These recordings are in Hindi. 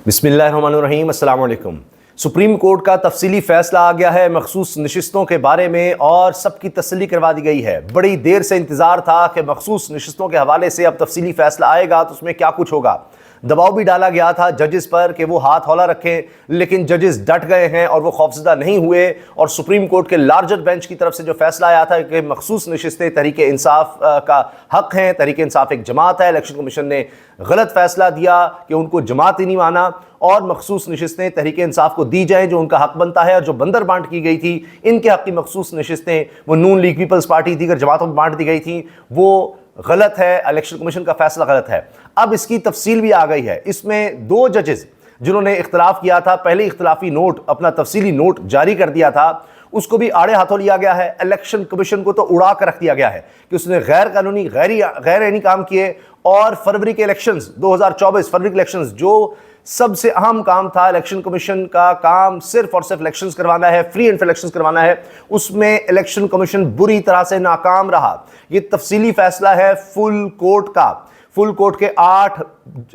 बिस्मिल्लाहिर्रहमानिर्रहीम, अस्सलाम वालेकुम। सुप्रीम कोर्ट का तफसीली फैसला आ गया है मखसूस नशिस्तों के बारे में और सबकी तसल्ली करवा दी गई है। बड़ी देर से इंतज़ार था कि मखसूस नशिस्तों के हवाले से अब तफसीली फैसला आएगा तो उसमें क्या कुछ होगा। दबाव भी डाला गया था जजेस पर कि वो हाथ हौला रखें, लेकिन जजेस डट गए हैं और वो खौफजदा नहीं हुए। और सुप्रीम कोर्ट के लार्जर बेंच की तरफ से जो फैसला आया था कि मखसूस नशिस्तें तहरीक इंसाफ का हक हैं, तहरीक इंसाफ एक जमात है, इलेक्शन कमीशन ने गलत फैसला दिया कि उनको जमात ही नहीं माना और मखसूस नशिस्तें तहरीक इंसाफ को दी जाएं जो उनका हक बनता है। और जो बंदर बांट की गई थी इनके हक की मखसूस नशिस्तें वो नून लीग, पीपल्स पार्टी, दीगर जमातों में बांट दी गई थी, वो गलत है। इलेक्शन कमीशन का फैसला गलत है। अब इसकी तफसील भी आ गई है। इसमें दो जजेस जिन्होंने इख्तलाफ किया था, पहले इख्तलाफी नोट, अपना तफसीली नोट जारी कर दिया था, उसको भी आड़े हाथों लिया गया है। इलेक्शन कमीशन को तो उड़ा कर रख दिया गया है कि उसने गैर कानूनी, गैर आईनी काम किए। और फरवरी के इलेक्शंस 2024 फरवरी के इलेक्शंस जो सबसे अहम काम था, इलेक्शन कमीशन का काम सिर्फ और सिर्फ इलेक्शंस करवाना है, फ्री एंड फेयर इलेक्शंस करवाना है, उसमें इलेक्शन कमीशन बुरी तरह से नाकाम रहा। ये तफसीली फैसला है फुल कोर्ट का, फुल कोर्ट के 8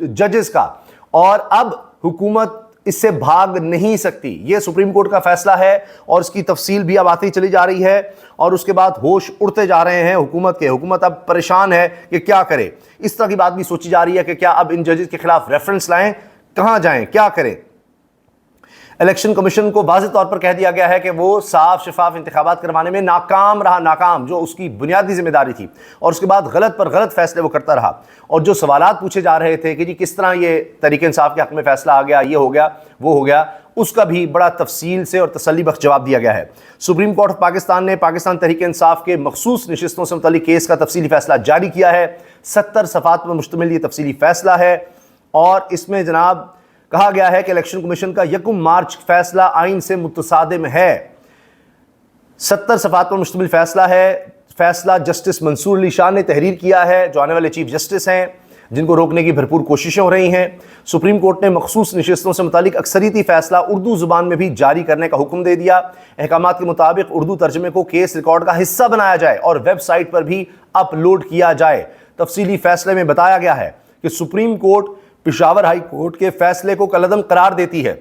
जजेस का। और अब हुकूमत इससे भाग नहीं सकती। यह सुप्रीम कोर्ट का फैसला है और इसकी तफसील भी अब आती चली जा रही है। और उसके बाद होश उड़ते जा रहे हैं हुकूमत के। हुकूमत अब परेशान है कि क्या करे। इस तरह की बात भी सोची जा रही है कि क्या अब इन जजेस के खिलाफ रेफरेंस लाएं, कहां जाएं, क्या करें। इलेक्शन कमीशन को वाज़ेह तौर पर कह दिया गया है कि वो साफ शफाफ इंतखाबात करवाने में नाकाम रहा, नाकाम जो उसकी बुनियादी जिम्मेदारी थी। और उसके बाद गलत पर गलत फैसले वो करता रहा। और जो सवालात पूछे जा रहे थे कि जी किस तरह ये तहरीक इंसाफ के हक में फैसला आ गया, ये हो गया, वो हो गया, उसका भी बड़ा तफसील से और तसल्ली बख्श जवाब दिया गया है। सुप्रीम कोर्ट ऑफ पाकिस्तान ने पाकिस्तान तहरीक इंसाफ के मखसूस नशिस्तों से मुतल्लिक केस का तफसीली फैसला जारी किया है। 70 सफ़ात पर मुश्तमिल ये तफसीली फैसला है। और इसमें जनाब कहा गया है कि इलेक्शन कमीशन का 1 मार्च फैसला आइन से मुतसादिम है। 70 सफ़ात पर मुश्तमिल फैसला है। फैसला जस्टिस मंसूर अली शाह ने तहरीर किया है, जो आने वाले चीफ जस्टिस हैं, जिनको रोकने की भरपूर कोशिशें हो रही हैं। सुप्रीम कोर्ट ने मखसूस नशिस्तों से मुतालिक अक्सरियती फैसला उर्दू ज़ुबान में भी जारी करने का हुक्म दे दिया। अहकामात के मुताबिक उर्दू तर्जमे को केस रिकॉर्ड का हिस्सा बनाया जाए और वेबसाइट पर भी अपलोड किया जाए। तफसीली फैसले में बताया गया है कि supreme court Peshawar high court के फैसले को कलअदम करार देती है।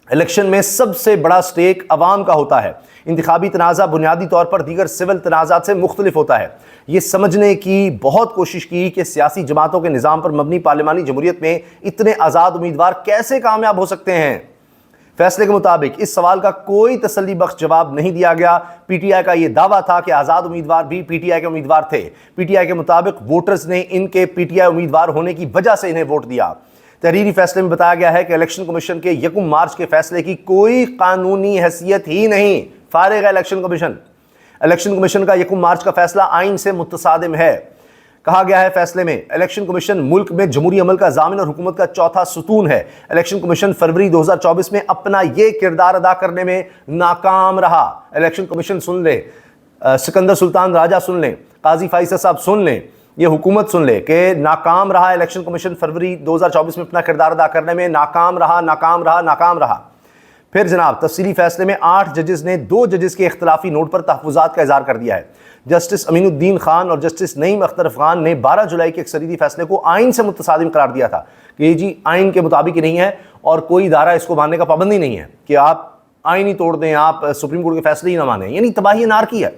इलेक्शन में सबसे बड़ा स्टेक अवाम का होता है। इंतखाबी तनाज़ा बुनियादी तौर पर दीगर सिविल तनाज़ात से मुख्तलिफ होता है। ये समझने की बहुत कोशिश की कि सियासी जमातों के निज़ाम पर मबनी पार्लिमानी जमहूरियत में इतने आज़ाद उम्मीदवार कैसे कामयाब हो सकते हैं। फैसले के मुताबिक इस सवाल का कोई तसल्ली बख्श जवाब नहीं दिया गया। पीटीआई का यह दावा था कि आज़ाद उम्मीदवार भी पीटीआई के उम्मीदवार थे। पीटीआई के मुताबिक वोटर्स ने इनके पीटीआई उम्मीदवार होने की वजह से इन्हें वोट दिया। तहरीरी फैसले में बताया गया है कि इलेक्शन कमीशन के 1 मार्च के फैसले की कोई कानूनी हैसियत ही नहीं। फारिग है इलेक्शन कमीशन। इलेक्शन कमीशन का 1 मार्च का फैसला आइन से मुतसादिम है। कहा गया है फैसले में इलेक्शन कमीशन मुल्क में जमहूरी अमल का ज़ामिन और हुकूमत का चौथा सुतून है। इलेक्शन कमीशन फरवरी 2024 में अपना ये किरदार अदा करने में नाकाम रहा। इलेक्शन कमीशन सुन ले, सिकंदर सुल्तान राजा सुन लें, काजी फाइसा साहब सुन लें, ये हुकूमत सुन ले कि नाकाम रहा इलेक्शन कमीशन फरवरी 2024 में अपना किरदार अदा करने में नाकाम रहा, नाकाम रहा, नाकाम रहा। फिर जनाब तफसीली फैसले में 8 जजेस ने 2 जजेस के इख्तलाफी नोट पर तहफ़्फ़ुज़ात का इज़हार कर दिया है। जस्टिस अमीनुद्दीन खान और जस्टिस नईम अख्तर अफ़गान ने 12 जुलाई के अक्सरियती फैसले को आइन से मुतसादिम करार दिया था कि ये जी आइन के मुताबिक ही नहीं है और कोई इदारा इसको मानने का पाबंदी नहीं है कि आप आइन ही तोड़ दें, आप सुप्रीम कोर्ट के फैसले ही ना माने। यानी तबाही नारकी है।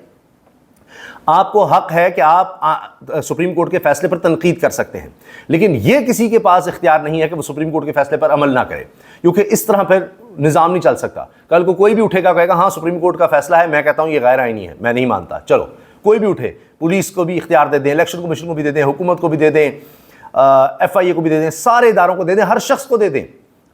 आपको हक है कि आप सुप्रीम कोर्ट के फैसले पर तनकीद कर सकते हैं, लेकिन यह किसी के पास इख्तियार नहीं है कि वो सुप्रीम कोर्ट के फैसले पर अमल ना करे, क्योंकि इस तरह फिर निज़ाम नहीं चल सकता। कल को कोई भी उठेगा, कहेगा हाँ सुप्रीम कोर्ट का फैसला है, मैं कहता हूँ ये गैर आईनी है, मैं नहीं मानता। चलो कोई भी उठे, पुलिस को भी इख्तियार दे दें, इलेक्शन कमीशन को भी दे दें, हुकूमत को भी दे दें, FIA को भी दे दें, सारे इदारों को दे दें, हर शख्स को दे दें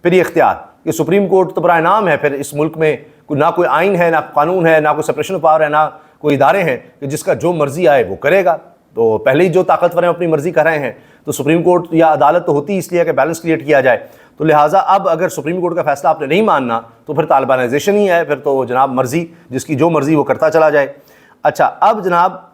फिर ये इख्तियार कि सुप्रीम कोर्ट तो बराए नाम है। फिर इस मुल्क में ना कोई आइन है, ना कानून है, ना कोई सेपरेशन ऑफ पावर है, ना कोई इदारे हैं कि जिसका जो मर्जी आए वो करेगा। तो पहले ही जो ताकतवर हैं अपनी मर्जी कर रहे हैं, तो सुप्रीम कोर्ट या अदालत तो होती इसलिए कि बैलेंस क्रिएट किया जाए। तो लिहाजा अब अगर सुप्रीम कोर्ट का फैसला आपने नहीं मानना तो फिर तालिबानाइजेशन ही है, फिर तो जनाब मर्जी, जिसकी जो मर्जी वो करता चला जाए। अच्छा, अब जनाब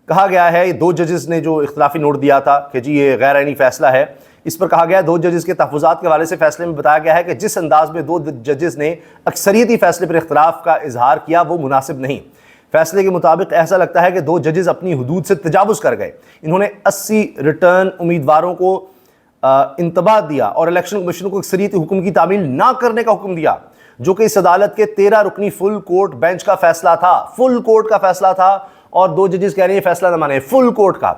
कहा गया है 2 जजेस ने जो इख्तलाफी नोट दिया था कि जी ये गैर आईनी फैसला है, इस पर कहा गया 2 जजेस के तहफ़्फ़ुज़ात के हवाले से फैसले में बताया गया है कि जिस अंदाज में 2 जजेस ने अक्सरियती फैसले पर इख्तलाफ का इजहार किया वो मुनासिब नहीं। फैसले के मुताबिक ऐसा लगता है कि 2 जजेस अपनी हुदूद से तजावुज़ कर गए। इन्होंने 80 रिटर्न उम्मीदवारों को इंतबाह दिया और इलेक्शन कमीशन को अक्सरियती हुक्म की तामील ना करने का हुक्म दिया, जो कि इस अदालत के 13 रुकनी फुल कोर्ट बेंच का फैसला था। फुल कोर्ट का फैसला था और 2 जजेस कह रहे हैं फैसला ना माने। फुल कोर्ट का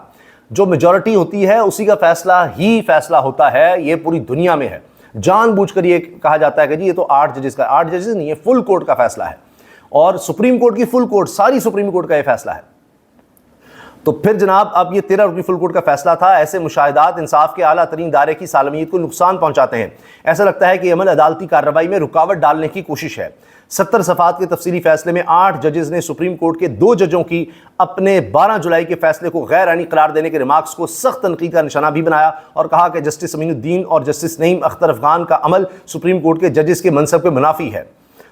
जो मेजॉरिटी होती है उसी का फैसला ही फैसला होता है, ये पूरी दुनिया में है। जानबूझकर ये कहा जाता है कि जी ये तो 8 जजेस का, 8 जजेस नहीं है, फुल कोर्ट का फैसला है और सुप्रीम कोर्ट की फुल कोर्ट, सारी सुप्रीम कोर्ट का ये फैसला है। तो फिर जनाब अब ये 13 रुकनी फुल कोर्ट का फैसला था। ऐसे मुशाहिदात इंसाफ के आला तरीन दायरे की सालमियत को नुकसान पहुंचाते हैं। ऐसा लगता है कि अमल अदालती कार्रवाई में रुकावट डालने की कोशिश है। 70 सफ़ात के तफसीली फैसले में 8 जजेस ने सुप्रीम कोर्ट के 2 जजों की अपने 12 जुलाई के फैसले को गैर आईनी करार देने के रिमार्क्स को सख्त तनकीद का निशाना भी बनाया और कहा कि जस्टिस अमीनुद्दीन और जस्टिस नईम अख्तर अफगान का अमल सुप्रीम कोर्ट के जजेस के मनसब के मुनाफी है।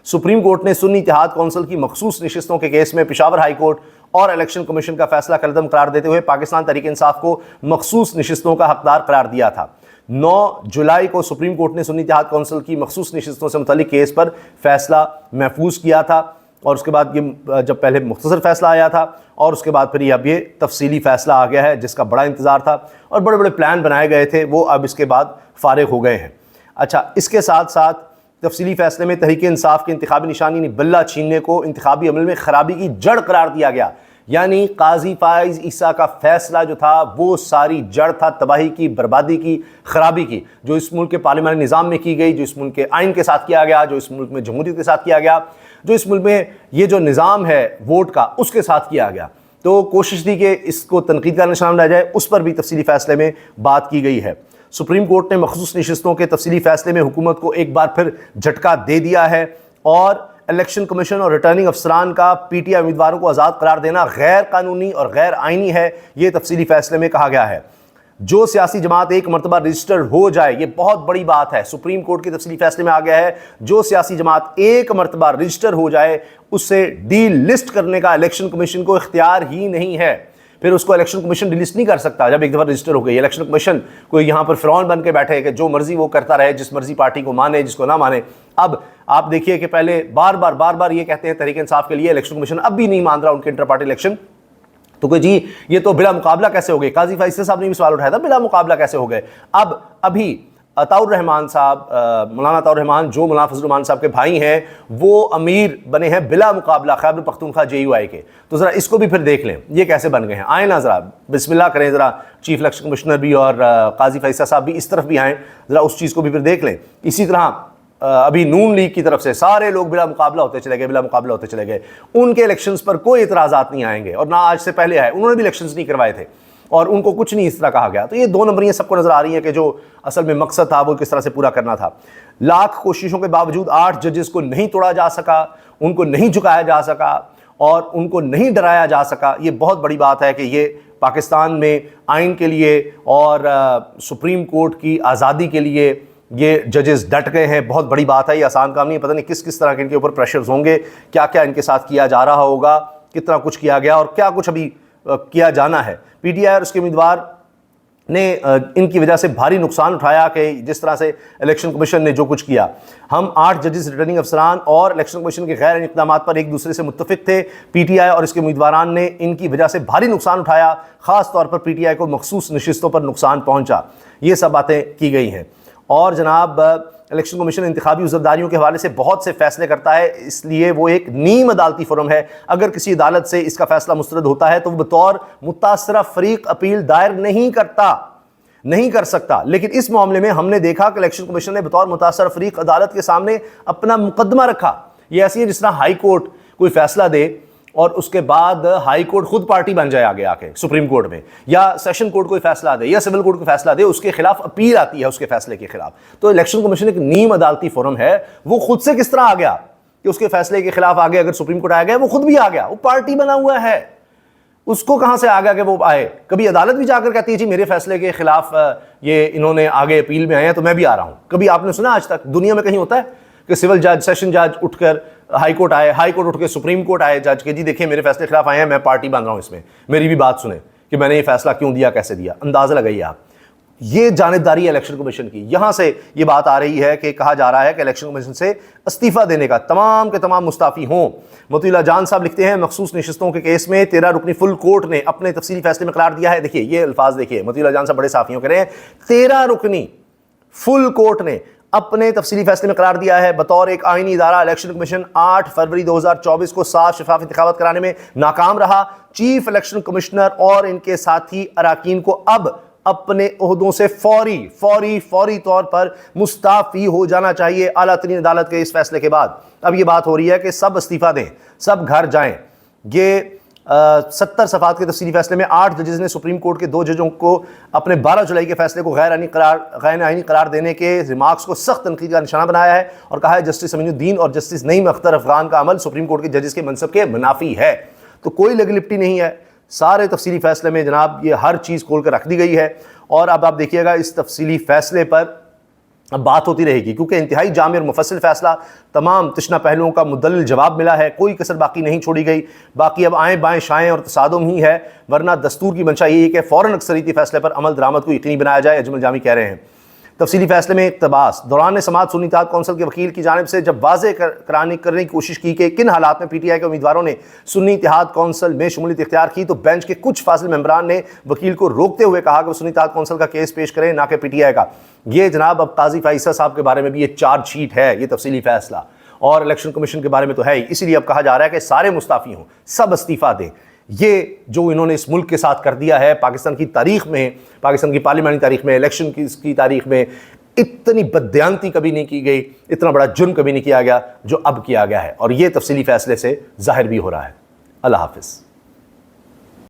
सुप्रीम कोर्ट ने सुन्नी इत्तेहाद कौंसिल की मखसूस नशिस्तों के केस में पेशावर हाई कोर्ट और इलेक्शन कमीशन का फैसला कलदम करार देते हुए पाकिस्तान तहरीक इंसाफ को मखसूस नशिस्तों का हकदार करार दिया था। 9 जुलाई को सुप्रीम कोर्ट ने सुन्नी इत्तेहाद कौंसिल की मखसूस नशिस्तों से मुतल्लिक केस पर फैसला महफूज किया था और उसके बाद ये जब पहले मुख्तसर फैसला आया था और उसके बाद फिर अब ये तफसीली फैसला आ गया है जिसका बड़ा इंतज़ार था और बड़े बड़े प्लान बनाए गए थे, वो अब इसके बाद फारिग हो गए हैं। अच्छा, इसके साथ साथ तफसीली फैसले में तहरीक इंसाफ की इंतखाबी निशानी बल्ला छीनने को इंतखाबी अमल में खराबी की जड़ करार दिया गया। यानी काजी फाइज ईसा का फैसला जो था वो सारी जड़ था तबाही की, बर्बादी की, खराबी की, जो इस मुल्क के पार्लियामानी निज़ाम में की गई, जो इस मुल्क के आइन के साथ किया गया, जो इस मुल्क में जमहूरियत के साथ किया गया, जो इस मुल्क में ये जो निज़ाम है वोट का उसके साथ किया गया। तो कोशिश थी कि इसको तनकीद का निशान बनाया जाए, उस पर भी तफसीली फैसले में बात की गई है। सुप्रीम कोर्ट ने मखसूस नशिस्तों के तफसीली फैसले में हुकूमत को एक बार फिर झटका दे दिया है और इलेक्शन कमीशन और रिटर्निंग अफसरान का पीटीआई उम्मीदवारों को आज़ाद करार देना गैर कानूनी और गैर आइनी है, ये तफसीली फैसले में कहा गया है। जो सियासी जमात एक मरतबा रजिस्टर हो जाए, ये बहुत बड़ी बात है, सुप्रीम कोर्ट के तफसीली फैसले में आ गया है, जो सियासी जमात एक मरतबा रजिस्टर हो जाए उससे डी लिस्ट करने का इलेक्शन कमीशन को इख्तियार ही नहीं है। फिर उसको इलेक्शन कमीशन डिलीट नहीं कर सकता जब एक दफ़ा रजिस्टर हो गई। इलेक्शन कमीशन कोई यहाँ पर फ़िरौन बन के बैठे कि जो मर्जी वो करता रहे, जिस मर्जी पार्टी को माने जिसको ना माने। अब आप देखिए कि पहले बार बार ये कहते हैं तहरीक इंसाफ के लिए, इलेक्शन कमीशन अब भी नहीं मान रहा उनके इंटर पार्टी इलेक्शन। तो कोई जी ये तो बिला मुकाबला कैसे हो गए? काजी फाइज साहब ने भी सवाल उठाया था, बिला मुकाबला कैसे हो गए? अब अभी अताउर रहमान साहब, मौलाना अताउर रहमान जो मौलाना फजल रहमान साहब के भाई हैं, वो अमीर बने हैं बिला मुकाबला खैबर पख्तूनख्वा JUI के। तो ज़रा इसको भी फिर देख लें ये कैसे बन गए हैं। आए ना ज़रा बिस्मिल्लाह करें, ज़रा चीफ इलेक्शन कमिश्नर भी और काजी फैसल साहब भी इस तरफ भी आएँ, ज़रा उस चीज़ को भी फिर देख लें। इसी तरह अभी नून लीग की तरफ से सारे लोग बिला मुकाबला होते चले गए, बिला मुकाबला होते चले गए। उनके इलेक्शंस पर कोई इतराज़ात नहीं आएंगे और ना आज से पहले आए, उन्होंने भी इलेक्शंस नहीं करवाए थे और उनको कुछ नहीं इस तरह कहा गया। तो ये 2 नंबरियाँ सबको नज़र आ रही हैं कि जो असल में मकसद था वो किस तरह से पूरा करना था। लाख कोशिशों के बावजूद 8 जजेस को नहीं तोड़ा जा सका, उनको नहीं झुकाया जा सका और उनको नहीं डराया जा सका। ये बहुत बड़ी बात है कि ये पाकिस्तान में आइन के लिए और सुप्रीम कोर्ट की आज़ादी के लिए ये जजेस डट गए हैं। बहुत बड़ी बात है, ये आसान काम नहीं है। पता नहीं किस किस तरह के इनके ऊपर प्रेशर्स होंगे, क्या क्या इनके साथ किया जा रहा होगा, कितना कुछ किया गया और क्या कुछ अभी किया जाना है। पीटीआई और उसके उम्मीदवार ने इनकी वजह से भारी नुकसान उठाया कि जिस तरह से इलेक्शन कमीशन ने जो कुछ किया। हम 8 जजेस, रिटर्निंग अफसरान और इलेक्शन कमीशन के गैर इक़दाम पर एक दूसरे से मुत्तफिक थे। पीटीआई और इसके उम्मीदवारान ने इनकी वजह से भारी नुकसान उठाया, ख़ास तौर पर पीटीआई को मखसूस नशिस्तों पर नुकसान पहुँचा। ये सब बातें की गई हैं और जनाब इलेक्शन कमीशन इंतखाबी उज़रदारियों के हवाले से बहुत से फैसले करता है, इसलिए वो एक नीम अदालती फोरम है। अगर किसी अदालत से इसका फैसला मुस्तरद होता है तो वो बतौर मुतासरा फरीक अपील दायर नहीं कर सकता। लेकिन इस मामले में हमने देखा कि इलेक्शन कमीशन ने बतौर मुतासरा फरीक अदालत के सामने अपना मुकदमा रखा। ये ऐसी है जिस तरह हाई कोर्ट कोई फैसला दे और उसके बाद हाई कोर्ट खुद पार्टी बन जाए आगे आके सुप्रीम कोर्ट में, या सेशन कोर्ट कोई फैसला दे या सिविल कोर्ट कोई फैसला दे, उसके खिलाफ अपील आती है उसके फैसले के खिलाफ। तो इलेक्शन कमीशन एक नीम अदालती फोरम है। वो खुद से किस तरह आ गया कि उसके फैसले के खिलाफ आगे अगर सुप्रीम कोर्ट आ गया, वो खुद भी आ गया, वो पार्टी बना हुआ है, उसको कहां से आ गया कि वो आए? कभी अदालत भी जाकर कहती है जी मेरे फैसले के खिलाफ ये इन्होंने आगे अपील में आए हैं तो मैं भी आ रहा हूं। कभी आपने सुना आज तक दुनिया में कहीं होता है कि सिविल जज, सेशन जज उठकर हाई कोर्ट आए, हाई कोर्ट उठ के सुप्रीम कोर्ट आए, जज के जी देखिए मेरे फैसले के खिलाफ आए हैं, मैं पार्टी बन रहा हूं, इसमें मेरी भी बात सुने कि मैंने ये फैसला क्यों दिया, कैसे दिया। अंदाजा लगाइए आप। ये जानिबदारी है इलेक्शन कमीशन की। यहां से ये बात आ रही है कि कहा जा रहा है कि इलेक्शन कमीशन से इस्तीफा देने का तमाम के तमाम मुस्ताफी हों। मोतीउल्लाह जान साहब लिखते हैं, मखसूस नशिस्तों के केस में 13 रुकनी फुल कोर्ट ने अपने तफसीली फैसले में करार दिया है। देखिए ये अल्फाज देखिए, मोतीउल्लाह जान साहब बड़े साफियों कह रहे हैं, 13 रुकनी फुल कोर्ट ने अपने तफसीली फैसले में करार दिया है बतौर एक आईनी इदारा इलेक्शन कमीशन 8 फरवरी 2024 को साफ शफाफ इंतखाबात कराने में नाकाम रहा। चीफ इलेक्शन कमिश्नर और इनके साथी अराकीन को अब अपने ओहदों से फौरी तौर पर मुस्ताफी हो जाना चाहिए आला तरीन अदालत के इस फैसले के बाद। अब यह बात हो रही है कि सब इस्तीफा दें, सब घर जाएं। ये 70 सफ़ात के तफसीली फैसले में 8 जजेस ने सुप्रीम कोर्ट के 2 जजों को अपने 12 जुलाई के फैसले को गैर आईनी करार देने के रिमार्क्स को सख्त तनकीद का निशाना बनाया है और कहा है जस्टिस अमीनुद्दीन और जस्टिस नईम अख्तर अफगान का अमल सुप्रीम कोर्ट के जजेस के मनसब के मुनाफी है। तो कोई लगी लिपटी नहीं है, सारे तफसीली फैसले में जनाब ये हर चीज़ खोल कर रख दी गई है। और अब आप देखिएगा इस तफसीली फैसले पर अब बात होती रहेगी क्योंकि इंतहाई जामी और मुफस्सिल फैसला, तमाम तिश्ना पहलुओं का मुदल्लिल जवाब मिला है, कोई कसर बाकी नहीं छोड़ी गई। बाकी अब आएँ बाएँ शाएँ और तसादुम ही है, वरना दस्तूर की मंशा यही है कि फ़ौरन अक्सरियती फैसले पर अमल दरामद को यकीनी बनाया जाए। अजमल जामी कह रहे हैं तफसीली फैसले में इक़्तिबास दौरान समाअत सुन्नी इत्तेहाद कौंसिल के वकील की जानिब से जब वाज़े करने की कोशिश की कि किन हालात में PTI के उम्मीदवारों ने सुन्नी इत्तेहाद कौंसिल में शमूलियत इख्तियार की, तो बेंच के कुछ फासिल मेंबरान ने वकील को रोकते हुए कहा कि वो सुन्नी इत्तेहाद कौंसिल का केस पेश करें, ना कि PTI का। ये जनाब अब काजी फाइसा साहब के बारे में भी ये चार्जशीट है, ये तफसीली फैसला, और इलेक्शन कमीशन के बारे में तो है ही। इसीलिए अब कहा जा रहा है कि सारे मुस्ताफ़ी हों, सब इस्तीफ़ा दें। ये जो इन्होंने इस मुल्क के साथ कर दिया है, पाकिस्तान की तारीख में, पाकिस्तान की पार्लियामानी तारीख में, इलेक्शन की तारीख में इतनी बदयांती कभी नहीं की गई, इतना बड़ा जुर्म कभी नहीं किया गया जो अब किया गया है। और ये तफसीली फैसले से जाहिर भी हो रहा है। अल्लाह हाफिज़।